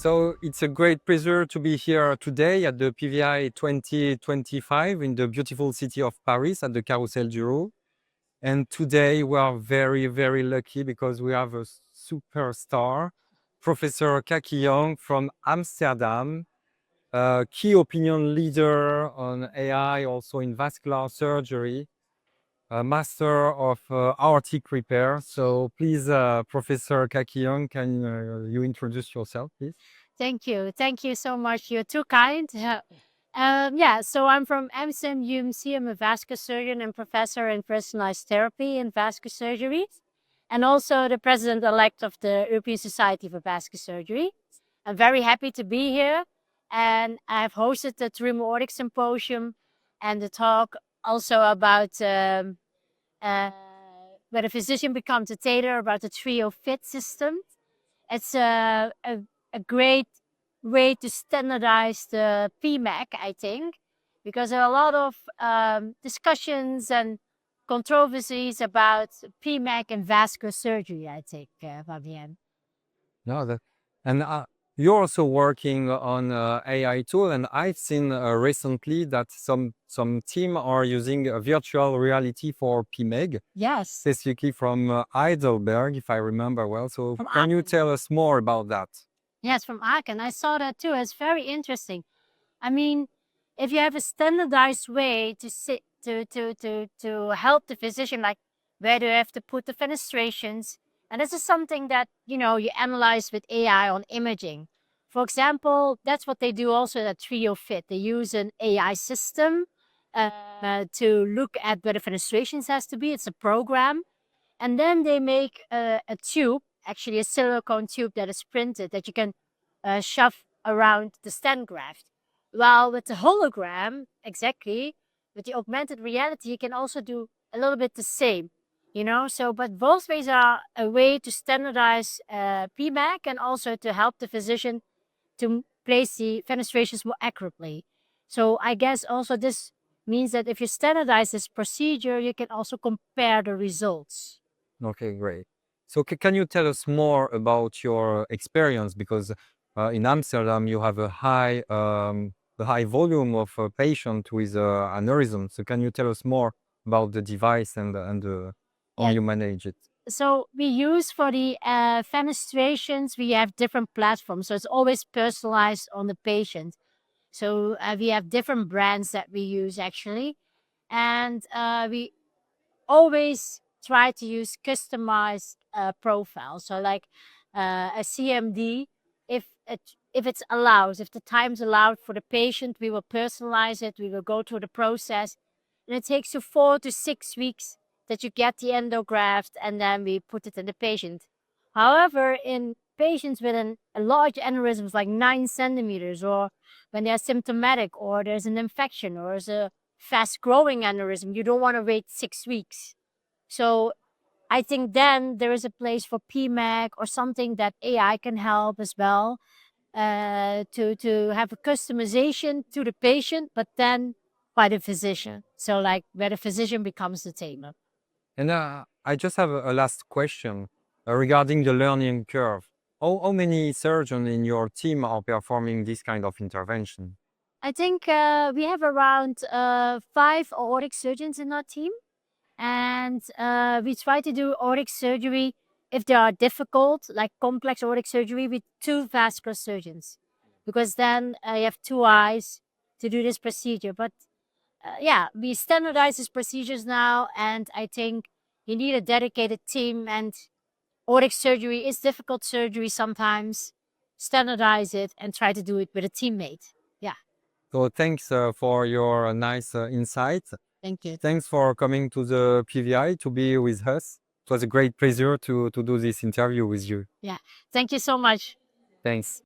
So it's a great pleasure to be here today at the PVI 2025 in the beautiful city of Paris at the Carousel du Roux. And today we are very, very lucky because we have a superstar, Professor Kaki Yeung from Amsterdam, a key opinion leader on AI, also in vascular surgery, a master of aortic repair. So please, Professor Kaki Yeung, can you introduce yourself, please? Thank you. Thank you so much. You're too kind. Yeah, so I'm from Amsterdam UMC. I'm a vascular surgeon and professor in personalized therapy and vascular surgery, and also the president-elect of the European Society for Vascular Surgery. I'm very happy to be here, and I've hosted the TREO Aortic Symposium and the talk also about where a physician becomes a tailor, about the TREO FIT system. It's a great way to standardize the PMEG, I think, because there are a lot of discussions and controversies about PMEG and vascular surgery, I think, Fabienne. No, and you're also working on AI tool, and I've seen recently that some team are using virtual reality for PMEG, Yes. specifically from Heidelberg, if I remember well. So From can you Aachen. tell us more about that? Yes, from Aachen. I saw that too. It's very interesting. I mean, if you have a standardized way to sit to help the physician, like where do you have to put the fenestrations, and this is something that you analyze with AI on imaging. For example, that's what they do also at TREO FIT. They use an AI system to look at where the fenestrations has to be. It's a program, and then they make a tube, actually a silicone tube that is printed that you can shove around the stent graft. While with the hologram, exactly, with the augmented reality, you can also do a little bit the same, So, but both ways are a way to standardize PMAC and also to help the physician to place the fenestrations more accurately. So I guess also this means that if you standardize this procedure, you can also compare the results. Okay, great. So can you tell us more about your experience? Because in Amsterdam, you have a high volume of patient with aneurysm. So can you tell us more about the device and how Yeah. you manage it? So we use for the fenestrations, we have different platforms. So it's always personalized on the patient. So we have different brands that we use actually. And we always try to use customized profiles. So like a CMD, if it's allowed, if the time's allowed for the patient, we will personalize it. We will go through the process, and it takes you 4 to 6 weeks that you get the endograft, and then we put it in the patient. However, in patients with a large aneurysm, like 9 centimeters, or when they're symptomatic, or there's an infection, or there's a fast-growing aneurysm, you don't want to wait 6 weeks. So I think then there is a place for PMEG or something that AI can help as well to have a customization to the patient, but then by the physician. So like where the physician becomes the tailor. And I just have a last question regarding the learning curve. How many surgeons in your team are performing this kind of intervention? I think we have around 5 aortic surgeons in our team. And we try to do aortic surgery if they are difficult, like complex aortic surgery, with 2 vascular surgeons, because then you have 2 eyes to do this procedure. But yeah, we standardize these procedures now, and I think you need a dedicated team. And aortic surgery is difficult surgery sometimes. Standardize it and try to do it with a teammate. Yeah. So thanks for your nice insight. Thank you. Thanks for coming to the PVI to be with us. It was a great pleasure to do this interview with you. Yeah. Thank you so much. Thanks.